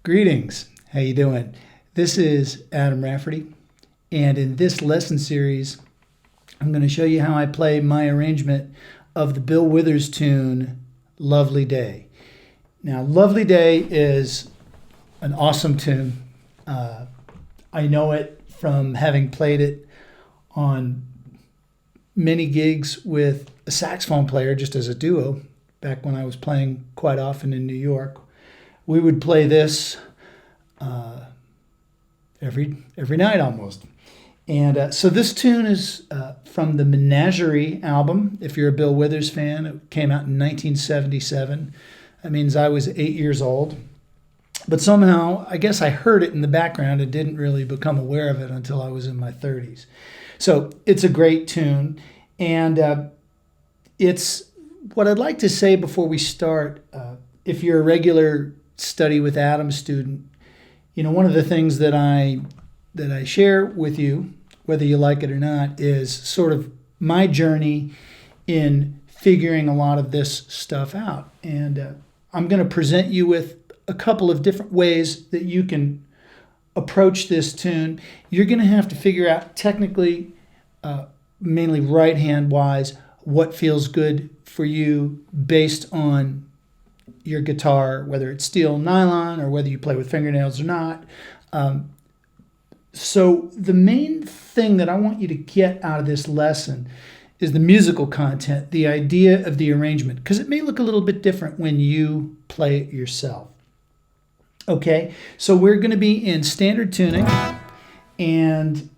Greetings. How you doing? This is Adam Rafferty, and in this lesson series, I'm going to show you how I play my arrangement of the Bill Withers tune, Lovely Day. Now, Lovely Day is an awesome tune. I know it from having played it on many gigs with a saxophone player, just as a duo, back when I was playing quite often in New York. We would play this every night almost. And so this tune is from the Menagerie album. If you're a Bill Withers fan, it came out in 1977. That means I was 8 years old. But somehow, I guess I heard it in the background and didn't really become aware of it until I was in my 30s. So it's a great tune. And it's what I'd like to say before we start. If you're a regular Study with Adam student, you know, one of the things that I share with you, whether you like it or not, is sort of my journey in figuring a lot of this stuff out. And I'm going to present you with a couple of different ways that you can approach this tune. You're going to have to figure out technically, mainly right hand wise, what feels good for you based on your guitar, whether it's steel, nylon, or whether you play with fingernails or not. So the main thing that I want you to get out of this lesson is the musical content, the idea of the arrangement, because it may look a little bit different when you play it yourself. Okay, so we're going to be in standard tuning, and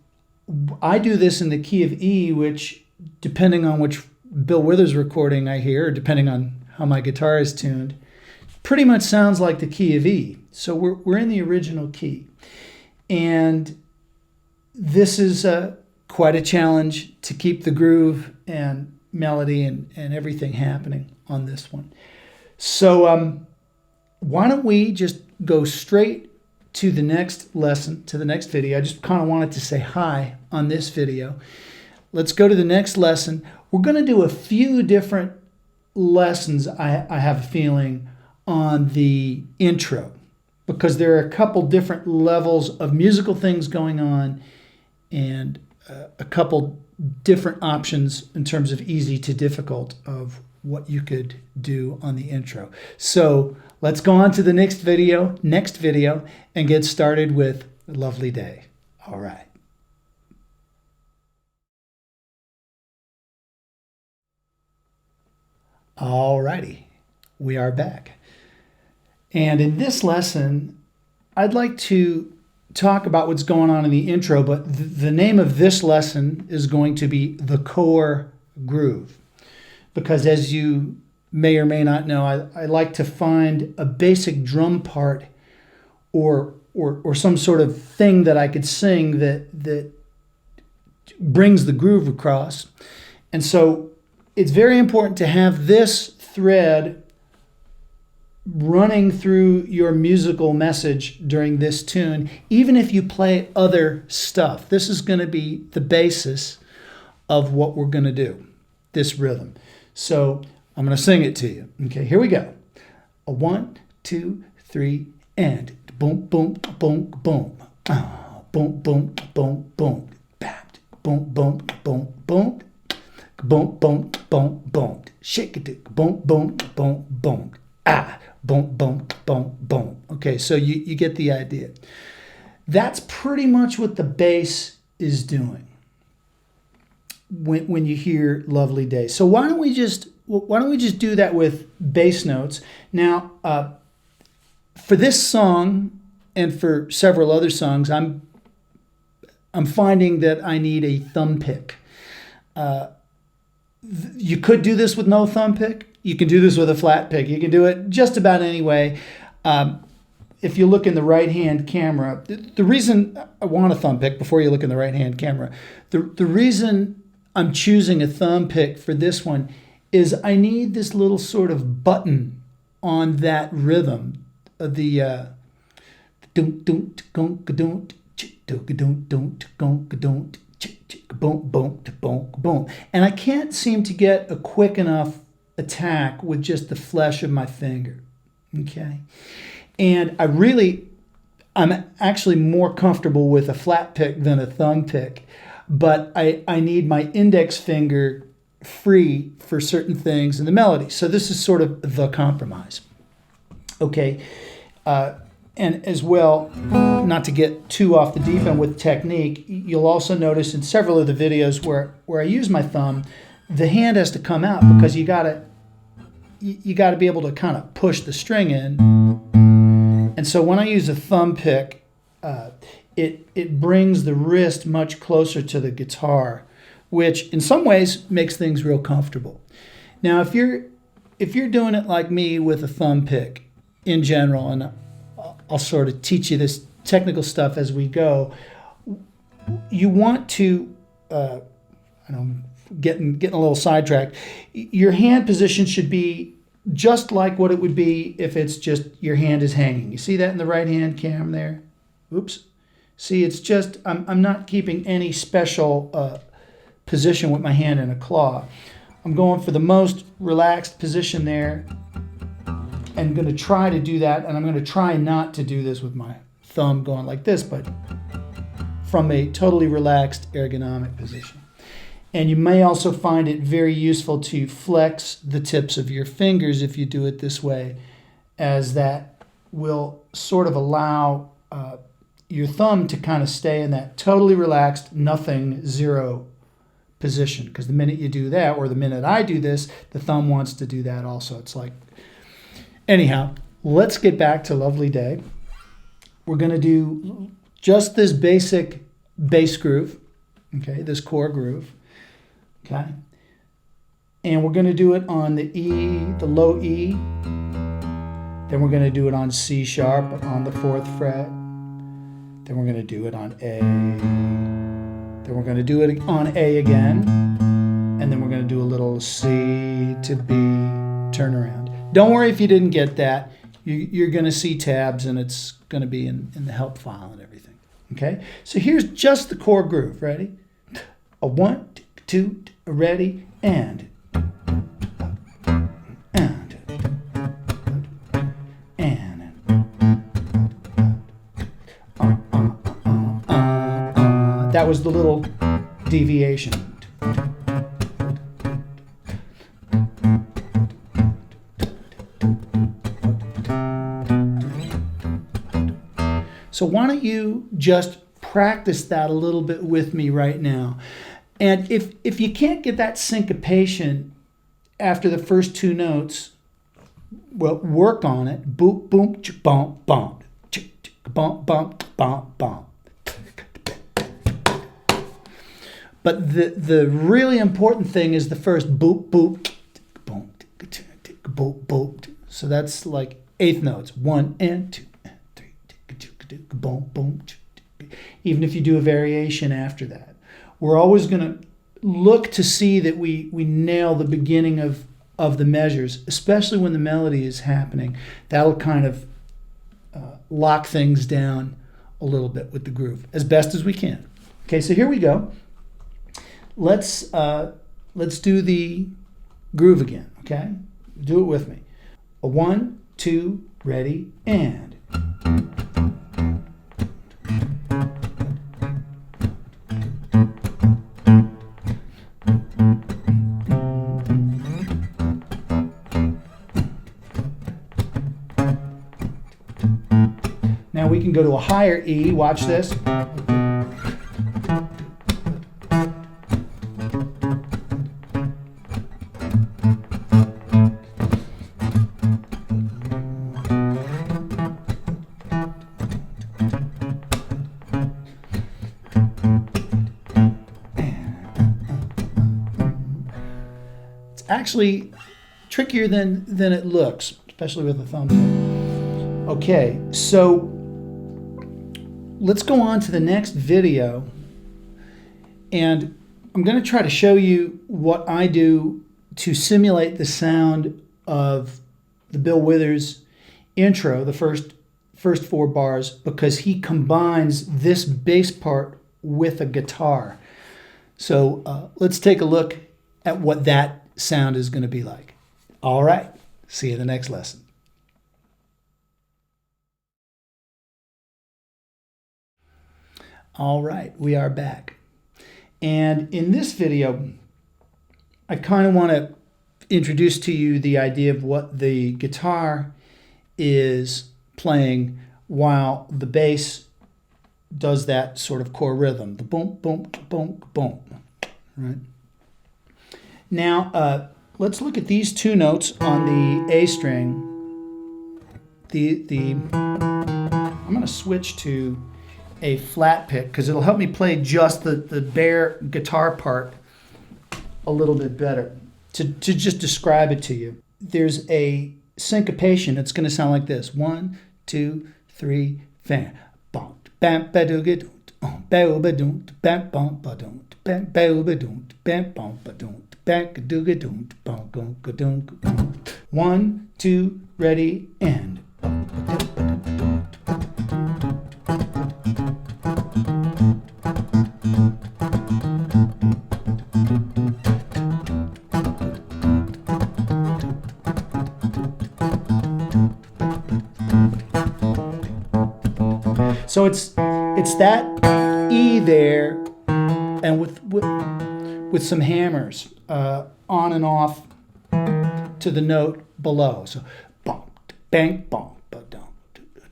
I do this in the key of E, which, depending on which Bill Withers recording I hear, or depending on how my guitar is tuned, pretty much sounds like the key of E. So we're in the original key. And this is quite a challenge to keep the groove and melody and everything happening on this one. So why don't we just go straight to the next lesson, to the next video. I just kind of wanted to say hi on this video. Let's go to the next lesson. We're going to do a few different lessons, I have a feeling, on the intro, because there are a couple different levels of musical things going on and a couple different options in terms of easy to difficult of what you could do on the intro. So let's go on to the next video, and get started with Lovely Day. All right. All righty, we are back. And in this lesson, I'd like to talk about what's going on in the intro, but the name of this lesson is going to be The Core Groove. Because as you may or may not know, I like to find a basic drum part or some sort of thing that I could sing that brings the groove across. And so it's very important to have this thread running through your musical message during this tune, even if you play other stuff. This is going to be the basis of what we're going to do, this rhythm. So I'm going to sing it to you. Okay, here we go. A 1, 2, 3, and boom, boom, boom, boom. Boom, boom, boom, boom. Bap. Boom, boom, boom, boom. Boom, boom, boom, boom. Shake it. Boom, boom, boom, boom. Ah. Boom, boom, boom, boom. Okay, so you get the idea. That's pretty much what the bass is doing when you hear Lovely Day. So why don't we just do that with bass notes? Now, for this song and for several other songs, I'm finding that I need a thumb pick. You could do this with no thumb pick. You can do this with a flat pick. You can do it just about any way. If you look in the right-hand camera, the reason I want a thumb pick before you look in the right-hand camera, the reason I'm choosing a thumb pick for this one is I need this little sort of button on that rhythm of the boom, boom, boom, boom. And I can't seem to get a quick enough attack with just the flesh of my finger. Okay. And I really I'm actually more comfortable with a flat pick than a thumb pick, but I need my index finger free for certain things in the melody. So this is sort of the compromise. Okay, and as well, not to get too off the deep end with technique, you'll also notice in several of the videos where I use my thumb, the hand has to come out because you gotta be able to kind of push the string in. And so when I use a thumb pick, it brings the wrist much closer to the guitar, which in some ways makes things real comfortable. Now, if you're doing it like me with a thumb pick in general, and I'll sort of teach you this technical stuff as we go, you want to, getting a little sidetracked, your hand position should be just like what it would be if it's just your hand is hanging. You see that in the right hand cam there? Oops. See, it's just, I'm not keeping any special position with my hand in a claw. I'm going for the most relaxed position there and going to try to do that, and I'm going to try not to do this with my thumb going like this, but from a totally relaxed ergonomic position. And you may also find it very useful to flex the tips of your fingers if you do it this way, as that will sort of allow your thumb to kind of stay in that totally relaxed, nothing, zero position. Because the minute you do that, or the minute I do this, the thumb wants to do that also. It's like, anyhow, let's get back to Lovely Day. We're going to do just this basic bass groove, okay, this core groove. Okay, and we're going to do it on the E, the low E. Then we're going to do it on C sharp on the 4th fret. Then we're going to do it on A. Then we're going to do it on A again. And then we're going to do a little C to B turnaround. Don't worry if you didn't get that. You're going to see tabs, and it's going to be in the help file and everything. Okay, so here's just the core groove. Ready? A 1, 2, ready, and that was the little deviation. So why don't you just practice that a little bit with me right now? And if you can't get that syncopation after the first 2 notes, well, work on it. Boop, boom, ch, bump, bump, ch, ch, bump, bump, bump, bump. But the really important thing is the first boop, boop, boom, boop, boop. So that's like 8th notes. 1 and 2 and 3, boom, boom. Even if you do a variation after that. We're always going to look to see that we nail the beginning of the measures, especially when the melody is happening. That'll kind of lock things down a little bit with the groove as best as we can. Okay, so here we go. Let's do the groove again. Okay, do it with me. A 1, 2, ready, and. Now we can go to a higher E. Watch this. It's actually trickier than it looks, especially with a thumb. Okay, so let's go on to the next video, and I'm going to try to show you what I do to simulate the sound of the Bill Withers intro, the first 4 bars, because he combines this bass part with a guitar. So let's take a look at what that sound is going to be like. All right, see you in the next lesson. All right, we are back. And in this video, I kind of want to introduce to you the idea of what the guitar is playing while the bass does that sort of core rhythm, the boom, boom, boom, boom, right? Now, let's look at these two notes on the A string. I'm going to switch to a flat pick because it'll help me play just the bare guitar part a little bit better. To just describe it to you, there's a syncopation. It's going to sound like this: 1, 2, 3, fan. Bam ba do get ba ba do bam bam ba do bam ba ba do bam bam ba do back do get do bam go go do. 1, 2, ready, and. So it's that E there, and with some hammers on and off to the note below. So bang bang bang ba dum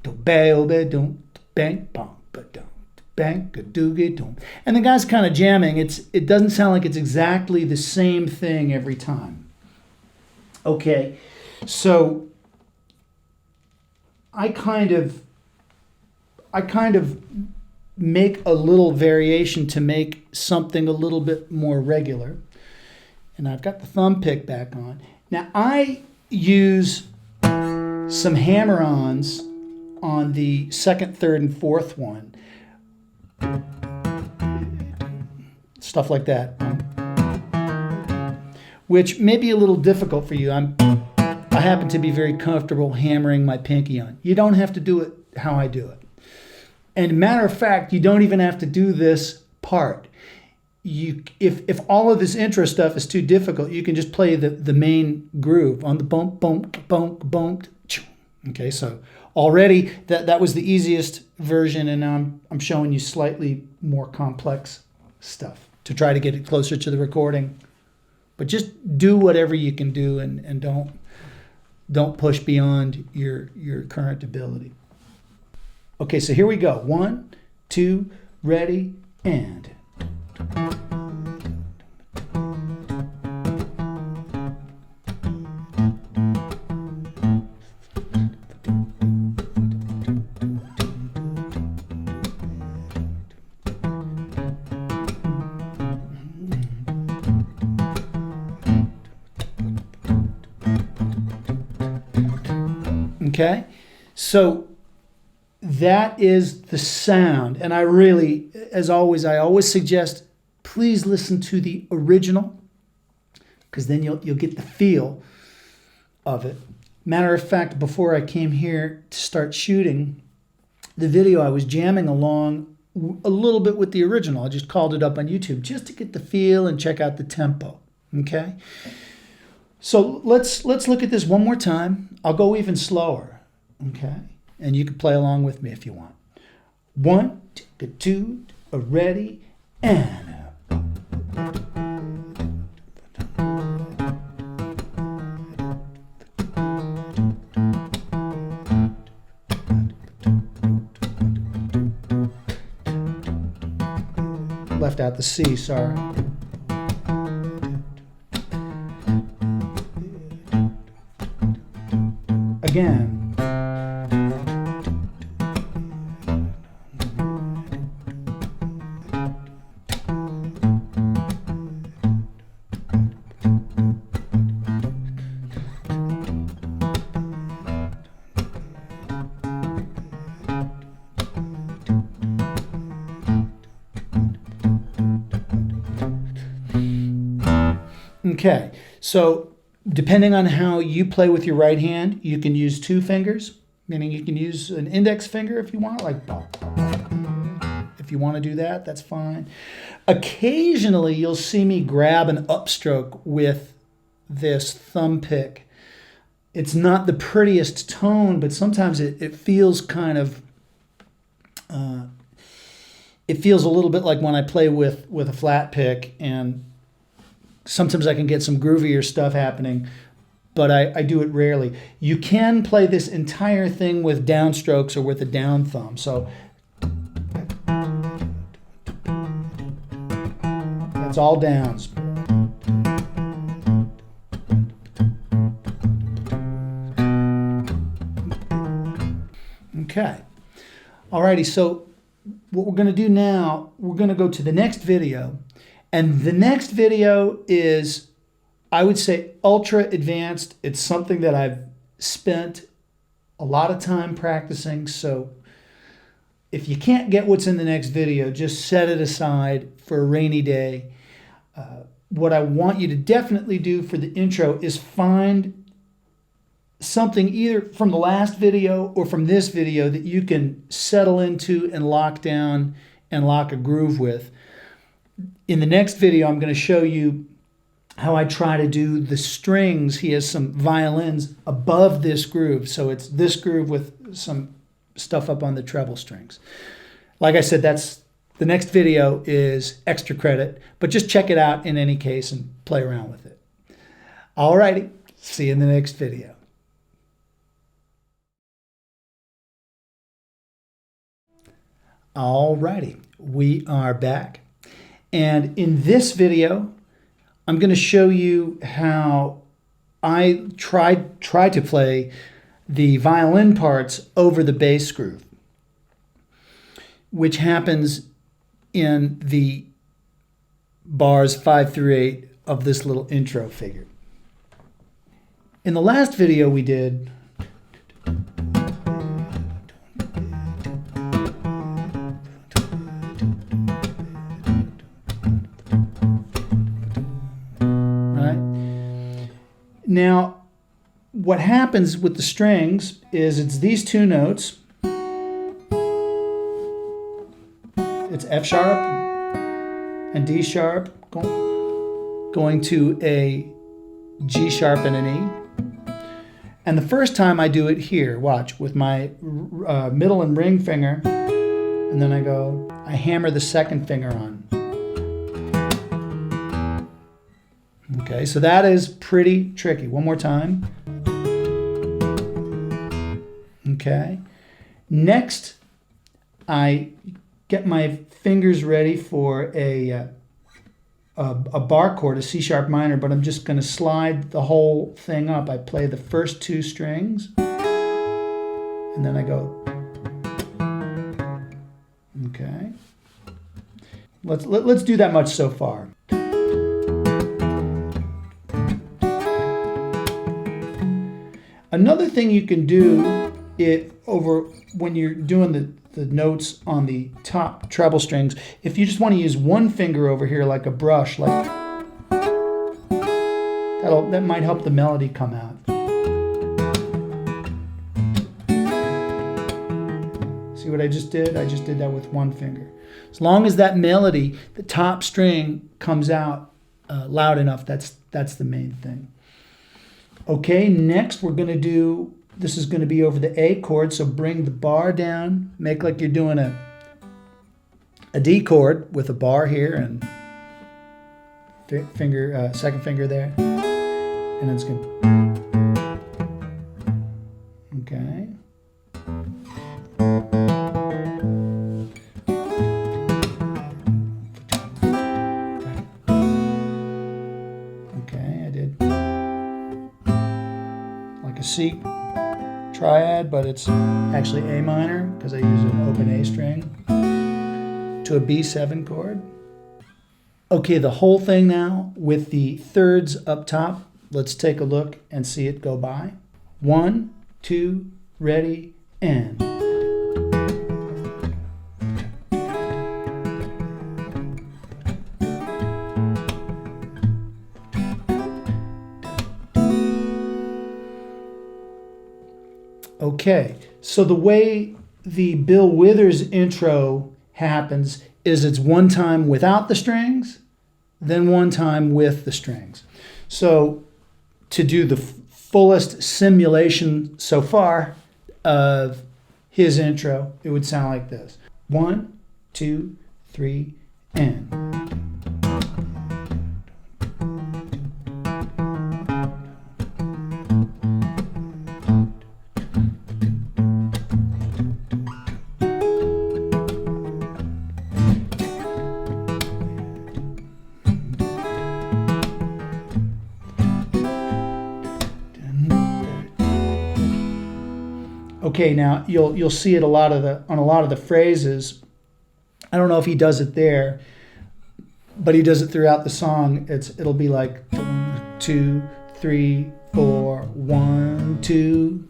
do ba ba dum bang bang ba dum bang do get dum. And the guy's kind of jamming. It doesn't sound like it's exactly the same thing every time. Okay, so I kind of make a little variation to make something a little bit more regular. And I've got the thumb pick back on. Now I use some hammer-ons on the second, third, and fourth one. Stuff like that. Which may be a little difficult for you. I happen to be very comfortable hammering my pinky on. You don't have to do it how I do it. And matter of fact, you don't even have to do this part. If all of this intro stuff is too difficult, you can just play the main groove on the bump, bump, bump, bump. Okay, so already that was the easiest version, and now I'm showing you slightly more complex stuff to try to get it closer to the recording. But just do whatever you can do, and don't push beyond your current ability. Okay, so here we go. 1, 2, ready, and. Okay, so that is the sound. And I really, as always, I always suggest, please listen to the original, because then you'll get the feel of it. Matter of fact, before I came here to start shooting the video, I was jamming along a little bit with the original. I just called it up on YouTube just to get the feel and check out the tempo. Okay? So let's look at this one more time. I'll go even slower. Okay? And you can play along with me if you want. 1, 2, ready, and. Left out the C, sorry. Again. Okay, so depending on how you play with your right hand, you can use 2 fingers, meaning you can use an index finger if you want, like if you want to do that, that's fine. Occasionally, you'll see me grab an upstroke with this thumb pick. It's not the prettiest tone, but sometimes it feels kind of it feels a little bit like when I play with a flat pick, and sometimes I can get some groovier stuff happening, but I do it rarely. You can play this entire thing with downstrokes or with a down thumb. So that's all downs. Okay. Alrighty, so what we're going to do now, we're going to go to the next video. And the next video is, I would say, ultra advanced. It's something that I've spent a lot of time practicing. So if you can't get what's in the next video, just set it aside for a rainy day. What I want you to definitely do for the intro is find something either from the last video or from this video that you can settle into and lock down and lock a groove with. In the next video, I'm going to show you how I try to do the strings. He has some violins above this groove. So it's this groove with some stuff up on the treble strings. Like I said, that's the next video is extra credit, but just check it out in any case and play around with it. All righty. See you in the next video. Alrighty, we are back. And in this video, I'm going to show you how I try to play the violin parts over the bass groove, which happens in the bars 5 through 8 of this little intro figure. In the last video we did, now, what happens with the strings is it's these two notes. It's F sharp and D sharp going to a G sharp and an E. And the first time I do it here, watch, with my middle and ring finger, and then I hammer the second finger on. Okay, so that is pretty tricky. One more time. Okay. Next, I get my fingers ready for a bar chord, a C sharp minor, but I'm just going to slide the whole thing up. I play the first two strings, and then I go. Okay. Let's do that much so far. Another thing you can do when you're doing the notes on the top treble strings, if you just want to use one finger over here like a brush, like that might help the melody come out. See what I just did? I just did that with one finger. As long as that melody, the top string, comes out loud enough, that's the main thing. Okay, next we're going to do, this is going to be over the A chord, so bring the bar down, make like you're doing a D chord with a bar here and second finger there, and it's going to, okay. C triad, but it's actually A minor because I use an open A string to a B7 chord. Okay, the whole thing now with the thirds up top. Let's take a look and see it go by. 1, 2, ready, and. Okay, so the way the Bill Withers intro happens is it's one time without the strings, then one time with the strings. So to do the fullest simulation so far of his intro, it would sound like this. 1, 2, 3, and. Okay, now you'll see it on a lot of the phrases. I don't know if he does it there, but he does it throughout the song. It'll be like 1, 2, 3, 4, 1, 2.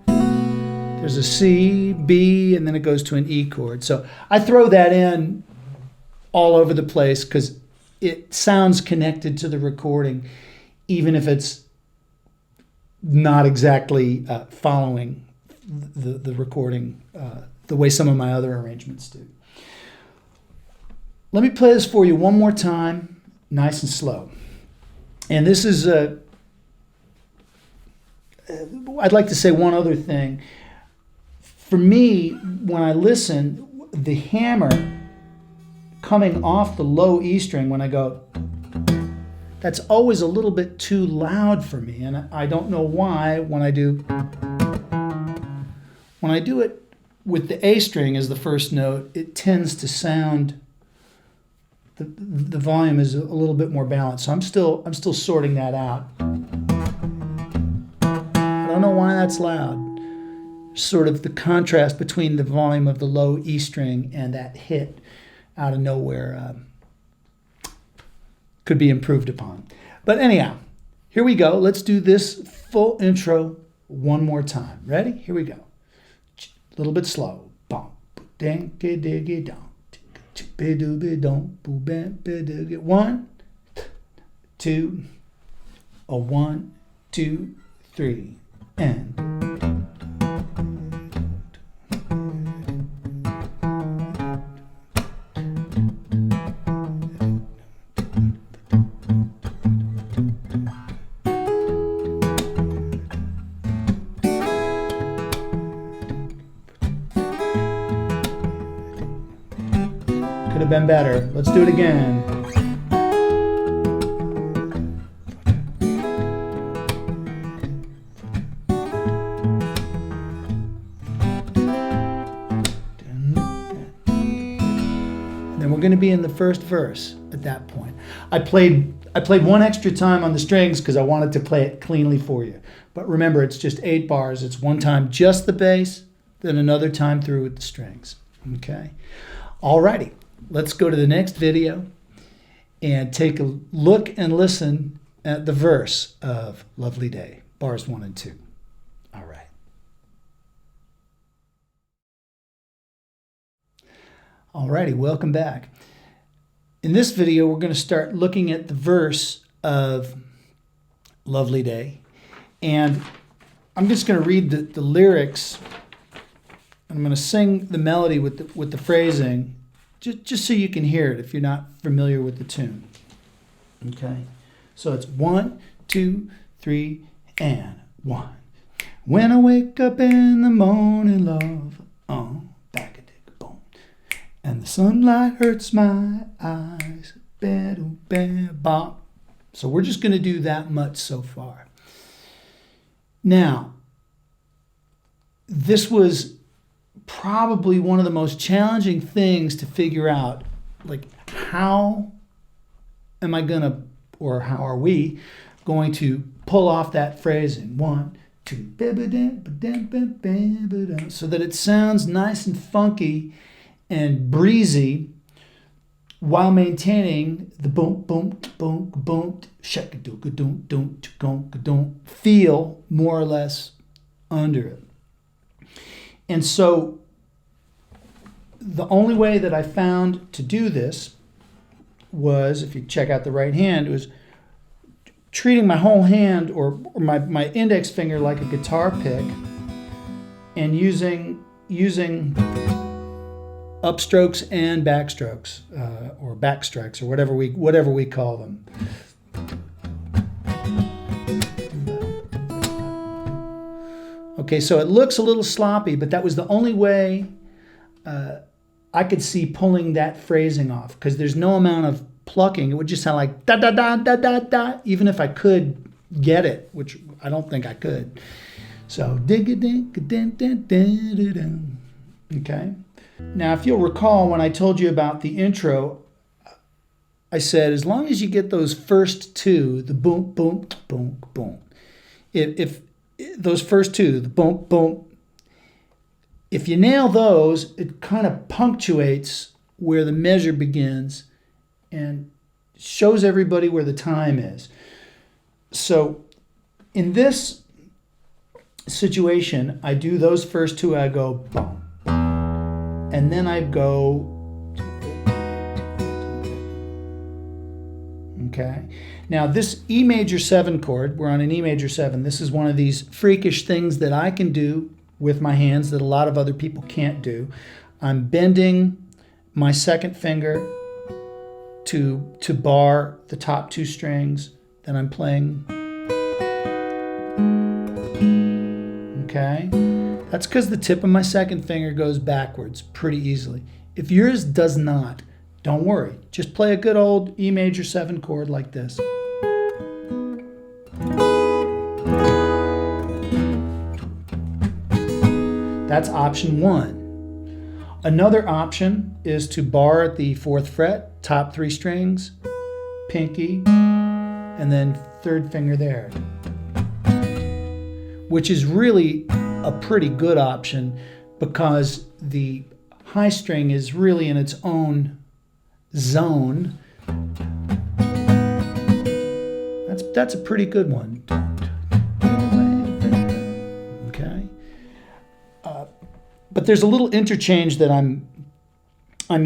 There's a C, B, and then it goes to an E chord. So I throw that in all over the place because it sounds connected to the recording, even if it's not exactly following the recording the way some of my other arrangements do. Let me play this for you one more time, nice and slow. And this is I'd like to say one other thing. For me, when I listen, the hammer coming off the low E string when I go, that's always a little bit too loud for me, and I don't know why. When I do it with the A string as the first note, it tends to sound, the volume is a little bit more balanced. So I'm still sorting that out. I don't know why that's loud. Sort of the contrast between the volume of the low E string and that hit out of nowhere could be improved upon. But anyhow, here we go. Let's do this full intro one more time. Ready? Here we go. A little bit slow. 1, 2, 1, 2, 3, and. Could have been better. Let's do it again. And then we're going to be in the first verse at that point. I played one extra time on the strings because I wanted to play it cleanly for you. But remember, it's just 8 bars. It's one time just the bass, then another time through with the strings. Okay? Alrighty. Let's go to the next video and take a look and listen at the verse of Lovely Day, bars 1 and 2. All right. Alrighty, welcome back. In this video, we're going to start looking at the verse of Lovely Day. And I'm just going to read the lyrics. I'm going to sing the melody with the phrasing, just so you can hear it if you're not familiar with the tune. Okay? So it's 1, 2, 3, and 1. When I wake up in the morning, love, back a dick boom, and the sunlight hurts my eyes, bop. So we're just going to do that much so far. Now, this was probably one of the most challenging things to figure out, like how am I going to, or how are we going to pull off that phrasing? 1, 2, so that it sounds nice and funky and breezy while maintaining the boom, boom, boom, boom, shaka-doo-ka-doom, feel more or less under it. And so the only way that I found to do this was, if you check out the right hand, was treating my whole hand or my index finger like a guitar pick and using upstrokes and backstrokes or backstrikes or whatever we call them. Okay, so it looks a little sloppy, but that was the only way I could see pulling that phrasing off because there's no amount of plucking. It would just sound like da da da da da da, even if I could get it, which I don't think I could. So dig a ding ding ding ding ding. Okay. Now, if you'll recall, when I told you about the intro, I said as long as you get those first two, the boom boom boom boom. If those first two, the boom boom. If you nail those, it kind of punctuates where the measure begins and shows everybody where the time is. So in this situation, I do those first two, I go boom, and then I go, okay? Now this E major 7 chord, we're on an E major 7. This is one of these freakish things that I can do with my hands that a lot of other people can't do. I'm bending my second finger to bar the top 2 strings, then I'm playing. Okay? That's because the tip of my second finger goes backwards pretty easily. If yours does not, don't worry. Just play a good old E major 7 chord like this. That's option 1. Another option is to bar at the 4th fret, top 3 strings, pinky, and then 3rd finger there, which is really a pretty good option because the high string is really in its own zone. That's a pretty good one. Okay. But there's a little interchange that I'm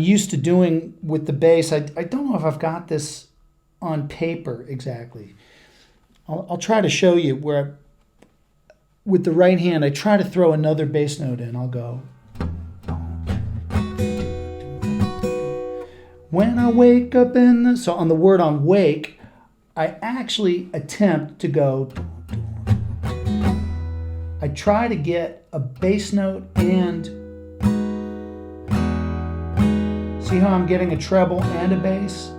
used to doing with the bass. I don't know if I've got this on paper exactly. I'll try to show you where with the right hand I try to throw another bass note in. I'll go. When I wake up in the... So on the word on wake, I actually attempt to go... I try to get a bass note and... See how I'm getting a treble and a bass?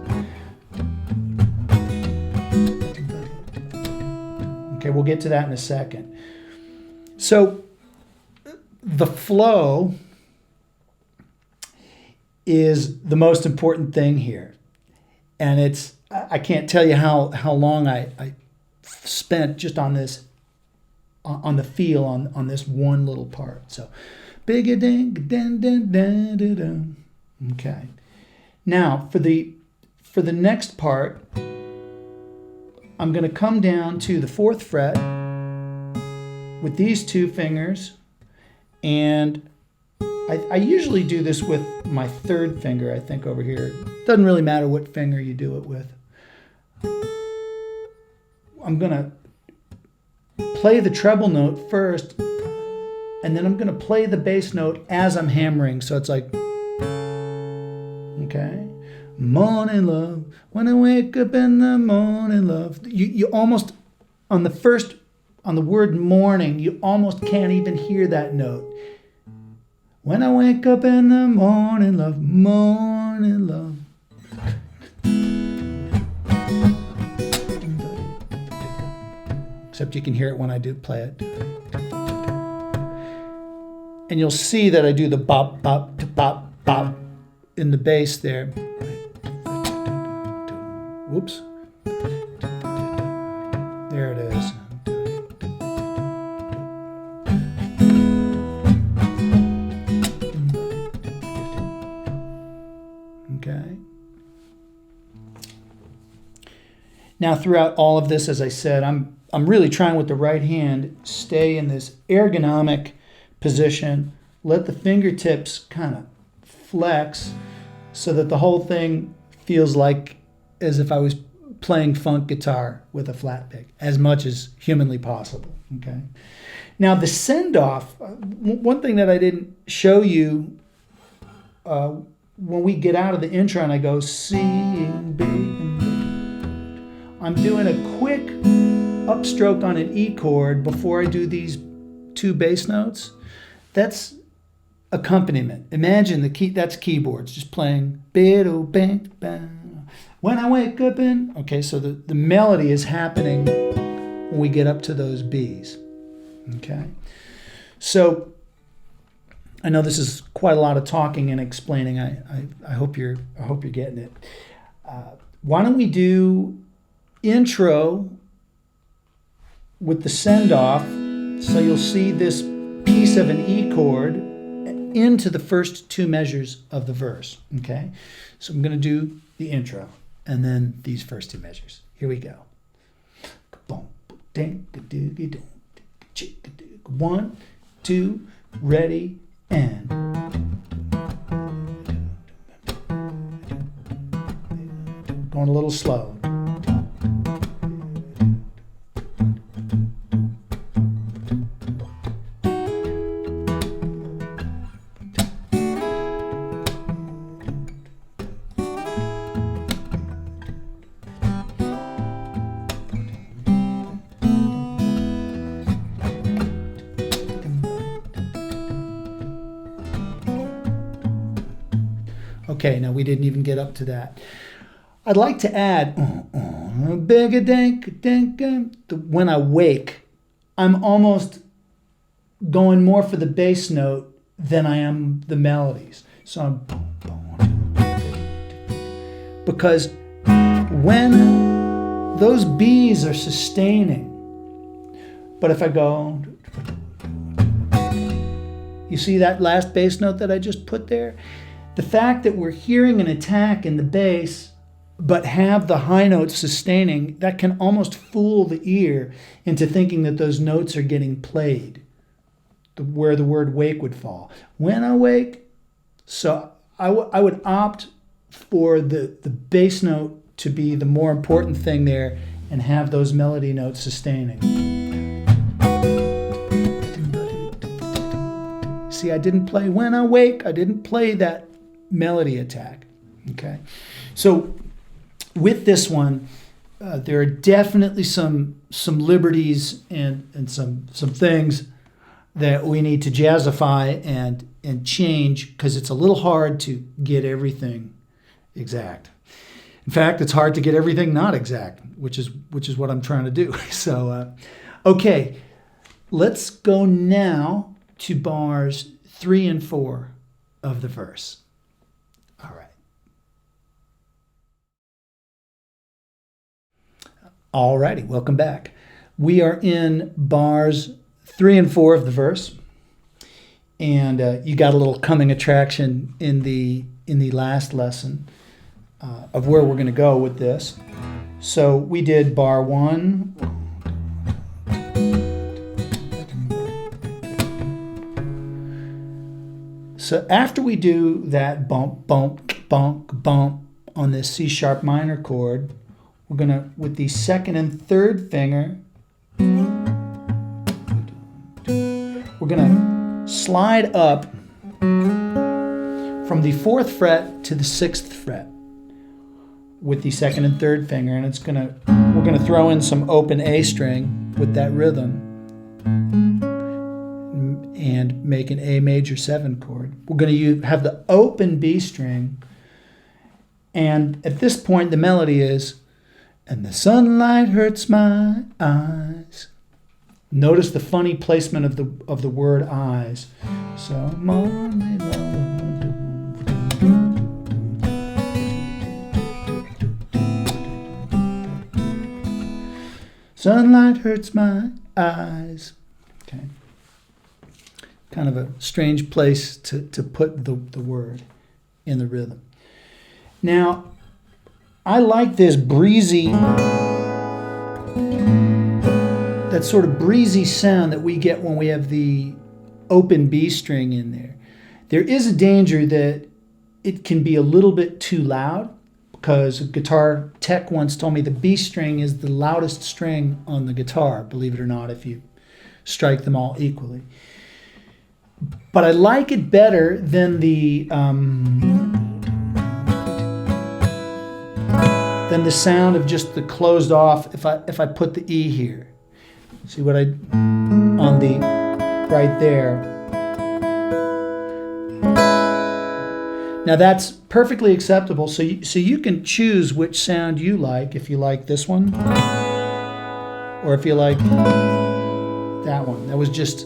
Okay, we'll get to that in a second. So the flow is the most important thing here. And I can't tell you how long I spent just on this, on the feel on this one little part. So big a ding dun dun dun dun dun. Okay. Now for the next part, I'm going to come down to the 4th fret with these 2 fingers, and I usually do this with my 3rd finger, I think, over here. Doesn't really matter what finger you do it with. I'm going to play the treble note first, and then I'm going to play the bass note as I'm hammering, so it's like, okay, morning love, when I wake up in the morning love. You almost, on the word morning, you almost can't even hear that note. When I wake up in the morning love, morning love. Except you can hear it when I do play it. And you'll see that I do the bop, bop, bop, bop in the bass there. Whoops. There it is. Okay. Now throughout all of this, as I said, I'm really trying with the right hand, stay in this ergonomic position, let the fingertips kind of flex so that the whole thing feels like as if I was playing funk guitar with a flat pick, as much as humanly possible. Okay. Now the send-off, one thing that I didn't show you when we get out of the intro and I go seeing big and big, I'm doing a quick upstroke on an E chord before I do these 2 bass notes. That's accompaniment. Imagine the key, that's keyboards, just playing biddle bang bang. When I wake up in, okay, so the melody is happening when we get up to those B's. Okay. So I know this is quite a lot of talking and explaining. I hope you're getting it. Why don't we do intro with the send off, so you'll see this piece of an E chord into the first two measures of the verse. Okay, so I'm going to do the intro and then these first two measures. Here we go. 1, 2, ready, and. Going a little slow. Okay, now we didn't even get up to that. I'd like to add, when I wake, I'm almost going more for the bass note than I am the melodies. So I'm, because when those B's are sustaining, but if I go, you see that last bass note that I just put there? The fact that we're hearing an attack in the bass but have the high notes sustaining, that can almost fool the ear into thinking that those notes are getting played, where the word wake would fall. When I wake, so I would opt for the bass note to be the more important thing there and have those melody notes sustaining. See, I didn't play when I wake, I didn't play that melody attack. Okay, so with this one, there are definitely some liberties and some things that we need to jazzify and change, because it's a little hard to get everything exact. In fact, it's hard to get everything not exact, which is what I'm trying to do. So, okay, let's go now to bars 3 and 4 of the verse. All right. Alrighty, welcome back. We are in bars 3 and 4 of the verse, and you got a little coming attraction in the last lesson of where we're going to go with this. So we did bar 1. So after we do that bump, bump, bump, bump on this C sharp minor chord, we're going to, with the second and third finger, we're going to slide up from the 4th fret to the 6th fret with the second and third finger, and we're going to throw in some open A string with that rhythm and make an A major 7 chord. We're going to have the open B string, and at this point the melody is, and the sunlight hurts my eyes. Notice the funny placement of the word eyes. So sunlight hurts my eyes. Okay. Kind of a strange place to put the word in the rhythm. Now, I like this breezy, that sort of breezy sound that we get when we have the open B string in there. There is a danger that it can be a little bit too loud, because a guitar tech once told me the B string is the loudest string on the guitar, believe it or not, if you strike them all equally. But I like it better than the sound of just the closed off if I put the E here. See what on the right there. Now that's perfectly acceptable. So you can choose which sound you like, if you like this one, or if you like that one. That was just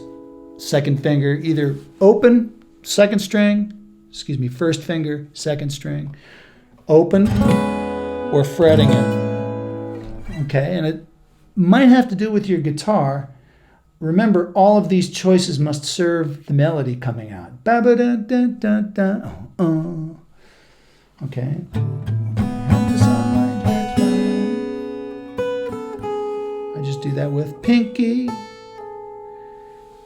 second finger, either open, second string, first finger, second string, open, or fretting it. Okay, and it might have to do with your guitar. Remember, all of these choices must serve the melody coming out. Ba-ba-da-da-da-da. Okay. I just do that with pinky.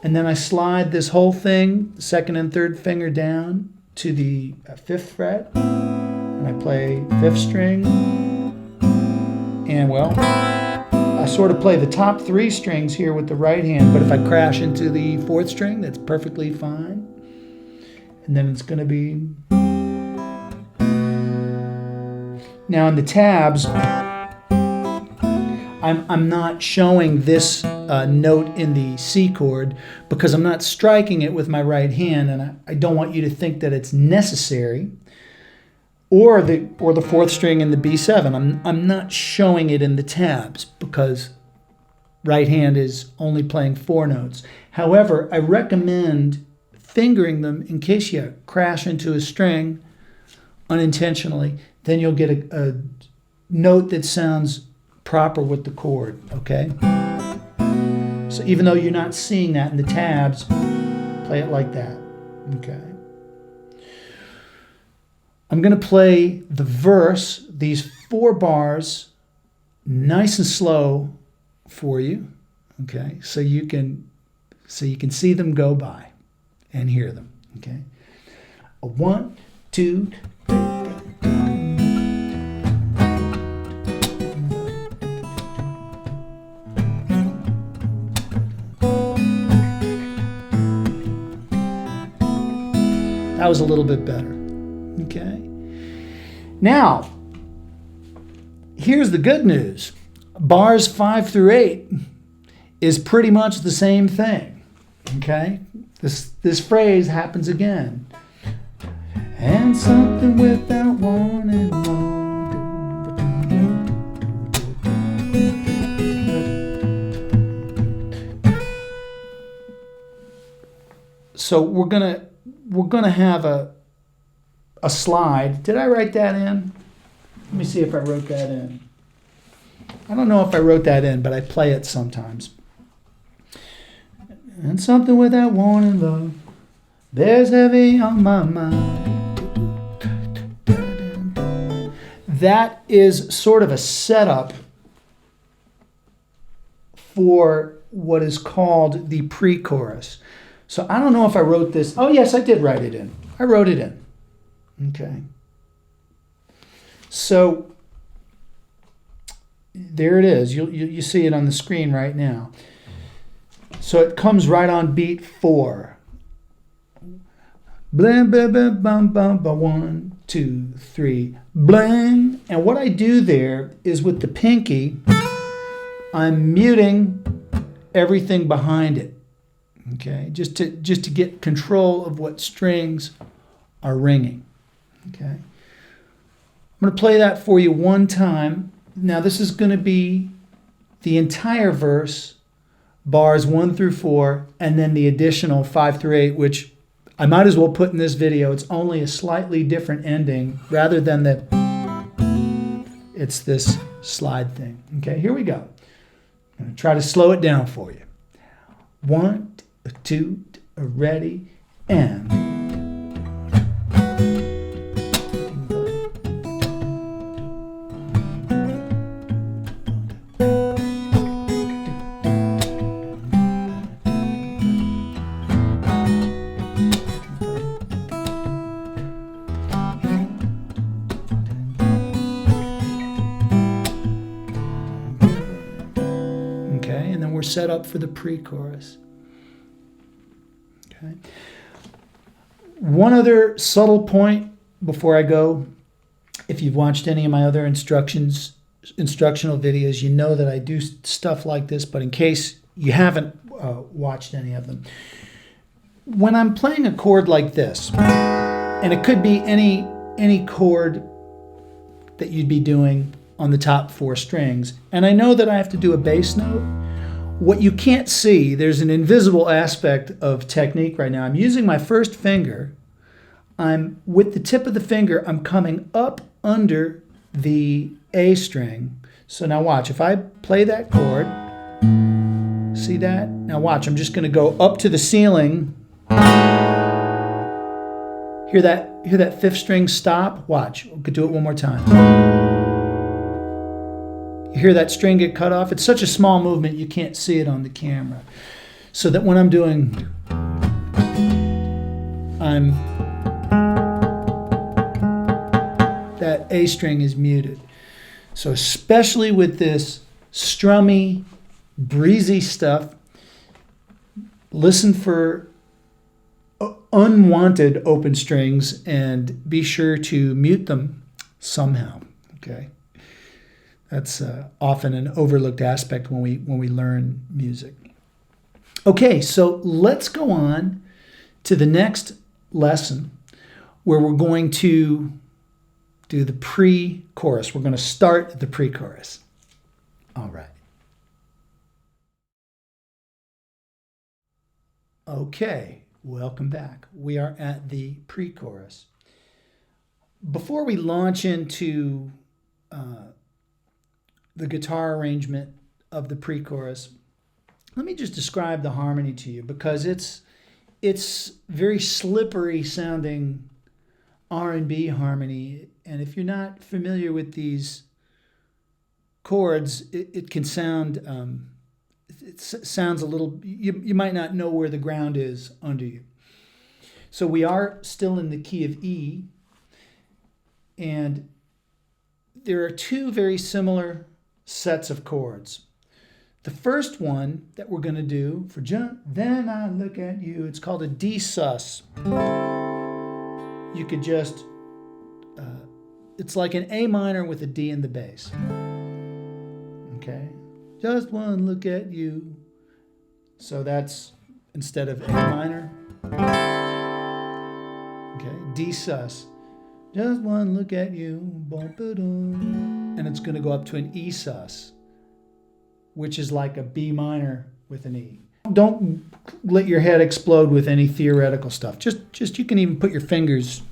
And then I slide this whole thing, second and third finger down to the 5th fret. And I play 5th string. And well, I sort of play the top 3 strings here with the right hand, but if I crash into the 4th string, that's perfectly fine. And then it's going to be... Now in the tabs, I'm not showing this note in the C chord because I'm not striking it with my right hand, and I don't want you to think that it's necessary. Or the 4th string in the B7. I'm not showing it in the tabs because right hand is only playing 4 notes. However, I recommend fingering them in case you crash into a string unintentionally. Then you'll get a note that sounds proper with the chord, okay? So even though you're not seeing that in the tabs, play it like that, okay? I'm going to play the verse, these 4 bars, nice and slow for you, okay? So you can see them go by and hear them, okay? 1, 2, 3. That was a little bit better. Okay. Now, here's the good news. Bars 5 through 8 is pretty much the same thing. Okay? This phrase happens again. And something without wanting more. So we're gonna have a slide. Did I write that in? Let me see if I wrote that in. I don't know if I wrote that in, but I play it sometimes. And something without wanting love bears heavy on my mind. That is sort of a setup for what is called the pre-chorus. So I don't know if I wrote this. Oh, yes, I did write it in. I wrote it in. Okay. So there it is. You see it on the screen right now. So it comes right on beat 4. Blam, blam, blam, bum, bum, bum, 1, 2, 3, blang. And what I do there is with the pinky, I'm muting everything behind it. Okay, just to get control of what strings are ringing. Okay, I'm going to play that for you one time. Now this is going to be the entire verse, bars 1 through 4, and then the additional 5 through 8, which I might as well put in this video. It's only a slightly different ending rather than it's this slide thing. Okay, here we go. I'm going to try to slow it down for you. 1, 2, ready, and. Okay, and then we're set up for the pre-chorus. Okay. One other subtle point before I go. If you've watched any of my other instructional videos, you know that I do stuff like this, but in case you haven't watched any of them. When I'm playing a chord like this, And it could be any chord that you'd be doing on the top 4 strings. And I know that I have to do a bass note. What you can't see, there's an invisible aspect of technique right now. I'm using my first finger. I'm with the tip of the finger, I'm coming up under the A string. So now watch, if I play that chord, see that? Now watch, I'm just gonna go up to the ceiling. Hear that 5th string stop? Watch, we could do it one more time. You hear that string get cut off? It's such a small movement you can't see it on the camera. So that when I'm doing, that A string is muted. So especially with this strummy, breezy stuff, listen for unwanted open strings and be sure to mute them somehow, okay? That's often an overlooked aspect when we learn music. Okay, so let's go on to the next lesson where we're going to do the pre-chorus. We're going to start the pre-chorus. All right. Okay, welcome back. We are at the pre-chorus. Before we launch into the guitar arrangement of the pre-chorus, let me just describe the harmony to you, because it's very slippery sounding R&B harmony, and if you're not familiar with these chords, it can sound it sounds a little, you might not know where the ground is under you. So we are still in the key of E, and there are 2 very similar sets of chords. The first one that we're going to do for Then I Look at You, it's called a D sus. You could just, it's like an A minor with a D in the bass. Okay? Just one look at you. So that's instead of A minor. Okay, D sus. Just one look at you. And it's going to go up to an E sus, which is like a B minor with an E. Don't let your head explode with any theoretical stuff. Just you can even put your fingers,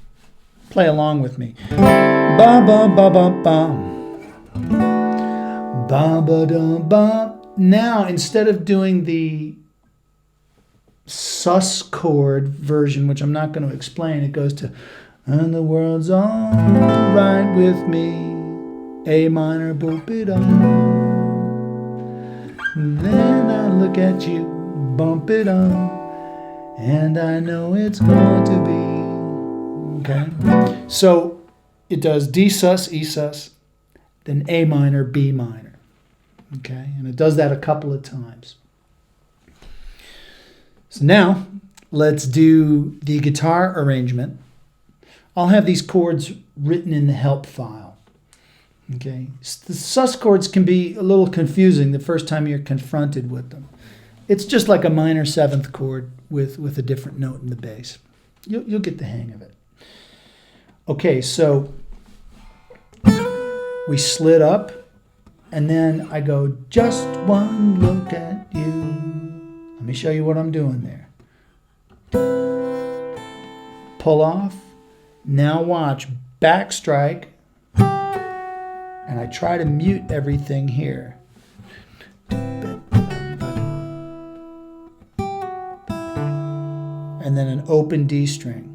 play along with me. Ba ba ba ba ba. Ba ba da ba. Now, instead of doing the sus chord version, which I'm not going to explain, it goes to, and the world's all right with me. A minor, boop it up. Then I look at you, bump it up, and I know it's going to be. Okay? So it does D sus, E sus, then A minor, B minor. Okay? And it does that a couple of times. So now let's do the guitar arrangement. I'll have these chords written in the help file. Okay, the sus chords can be a little confusing the first time you're confronted with them. It's just like a minor 7th chord with a different note in the bass. You'll get the hang of it. Okay, so we slid up, and then I go, just one look at you. Let me show you what I'm doing there. Pull off. Now watch, back strike. And I try to mute everything here. And then an open D string.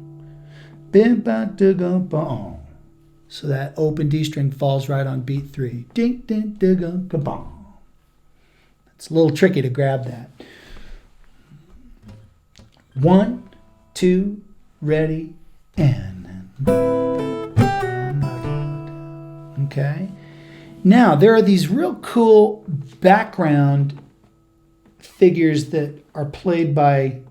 So that open D string falls right on beat 3. It's a little tricky to grab that. 1, 2, ready, and. Okay. Now, there are these real cool background figures that are played by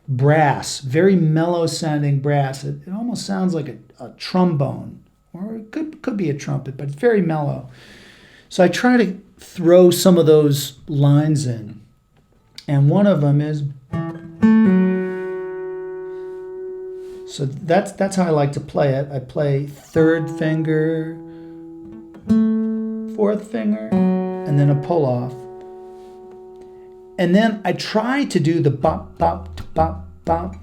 brass, very mellow sounding brass. It almost sounds like a trombone, or it could be a trumpet, but it's very mellow. So I try to throw some of those lines in. And one of them is, So that's how I like to play it. I play third finger, fourth finger, and then a pull off. And then I try to do the bop, bop, bop, bop.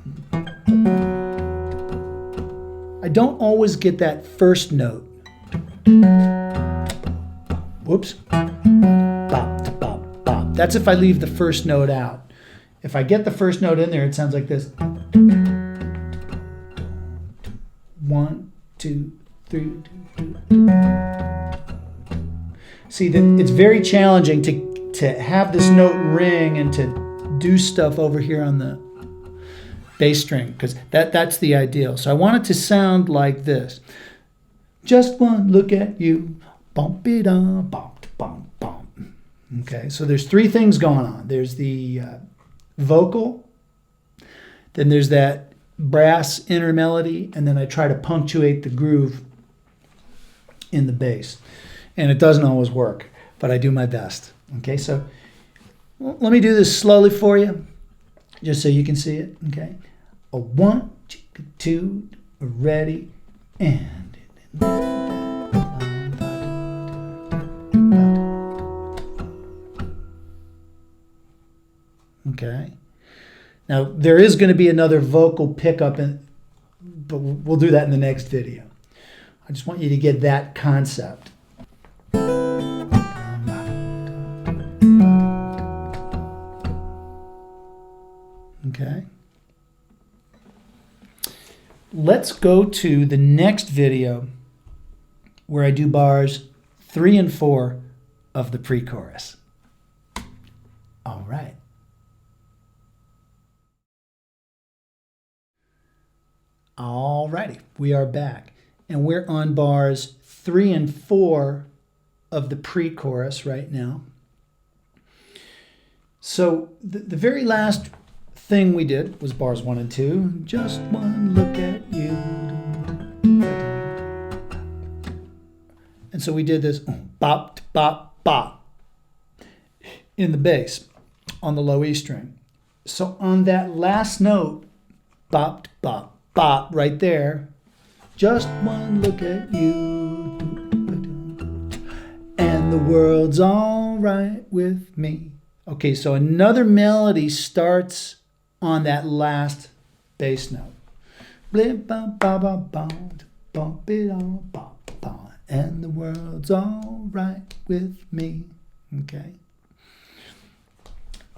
I don't always get that first note. Whoops. Bop, bop, bop. That's if I leave the first note out. If I get the first note in there, it sounds like this. 1, 2, 3. See, it's very challenging to have this note ring and to do stuff over here on the bass string, because that's the ideal. So I want it to sound like this. Just one look at you, bump it up, bump, bump, bump. Okay, so there's three things going on. There's the vocal, then there's that brass inner melody, and then I try to punctuate the groove in the bass. And it doesn't always work, but I do my best. Okay, so let me do this slowly for you, just so you can see it. Okay, a 1, 2, ready, and okay. Now there is going to be another vocal pickup, but we'll do that in the next video. I just want you to get that concept. Okay. Let's go to the next video where I do bars 3 and 4 of the pre-chorus. All right. All righty, we are back, and we're on bars 3 and 4 of the pre-chorus right now. So the very last thing we did was bars 1 and 2. Just one look at you. And so we did this bop, bop, bop in the bass on the low E string. So on that last note, bop, bop, bop right there, just one look at you, and the world's all right with me. Okay, so another melody starts on that last bass note. Blip, bop, bop, bop, bop, bop, it all, bop, bop, and the world's all right with me. Okay.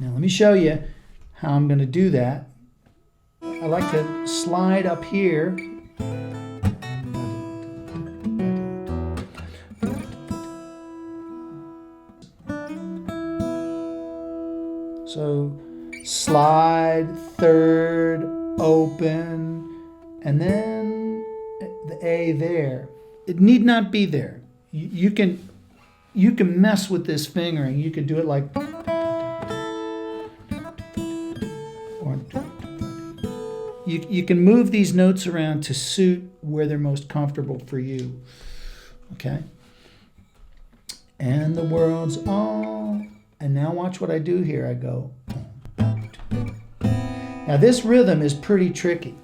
Now let me show you how I'm going to do that. I like to slide up here. So slide, third, open, and then the A there. It need not be there. You can mess with this fingering. You can do it like, you can move these notes around to suit where they're most comfortable for you. Okay? And the world's all, and now watch what I do here. I go. Now this rhythm is pretty tricky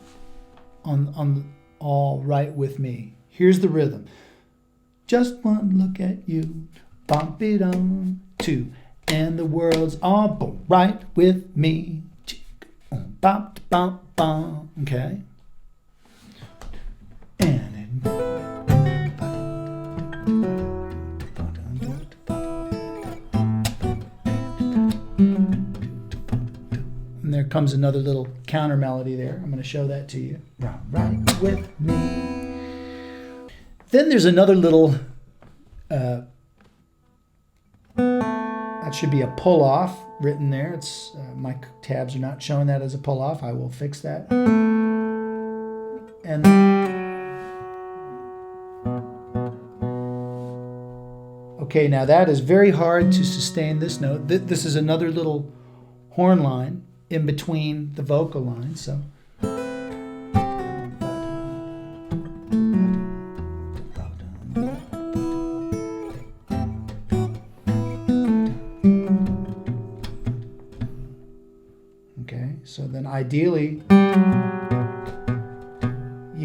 on all right with me. Here's the rhythm. Just one look at you, bump it on, 2, and the world's all right with me. Bop, bop, bop. Okay. And there comes another little counter melody there. I'm going to show that to you. Right with me. Then there's another little, that should be a pull off written there. It's my tabs are not showing that as a pull off. I will fix that. And okay, now that is very hard to sustain this note. This is another little horn line in between the vocal lines. So okay, so then ideally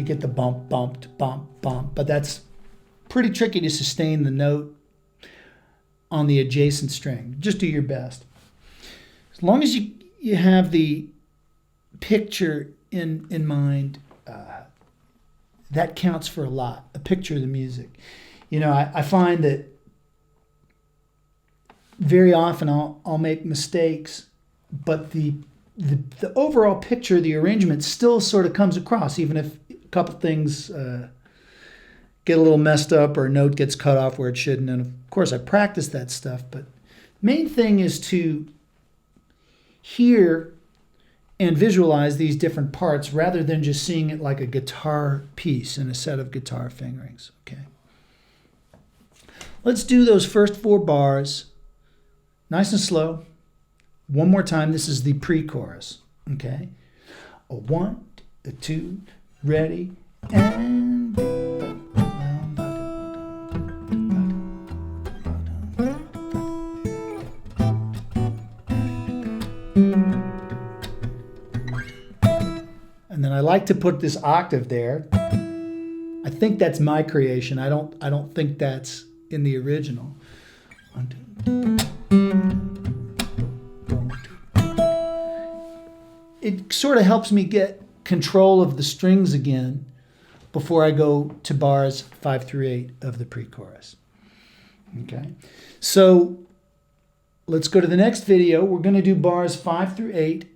you get the bump, bump, bump, bump, but that's pretty tricky to sustain the note on the adjacent string. Just do your best. As long as you have the picture in mind, that counts for a lot, a picture of the music. I find that very often I'll make mistakes, but the overall picture, the arrangement still sort of comes across, even if a couple things get a little messed up or a note gets cut off where it shouldn't. And of course I practice that stuff, but main thing is to hear and visualize these different parts rather than just seeing it like a guitar piece in a set of guitar fingerings. Okay. Let's do those first 4 bars nice and slow. One more time. This is the pre-chorus. Okay. A 1, a 2, ready, and then I like to put this octave there. I think that's my creation. I don't think that's in the original. 1, 2. It sort of helps me get control of the strings again before I go to bars 5 through 8 of the pre-chorus. Okay, so let's go to the next video. We're going to do bars 5 through 8.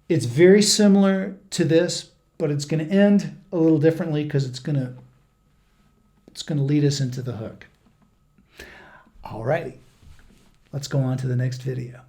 It's very similar to this, but it's going to end a little differently because it's going to lead us into the hook. All righty, let's go on to the next video.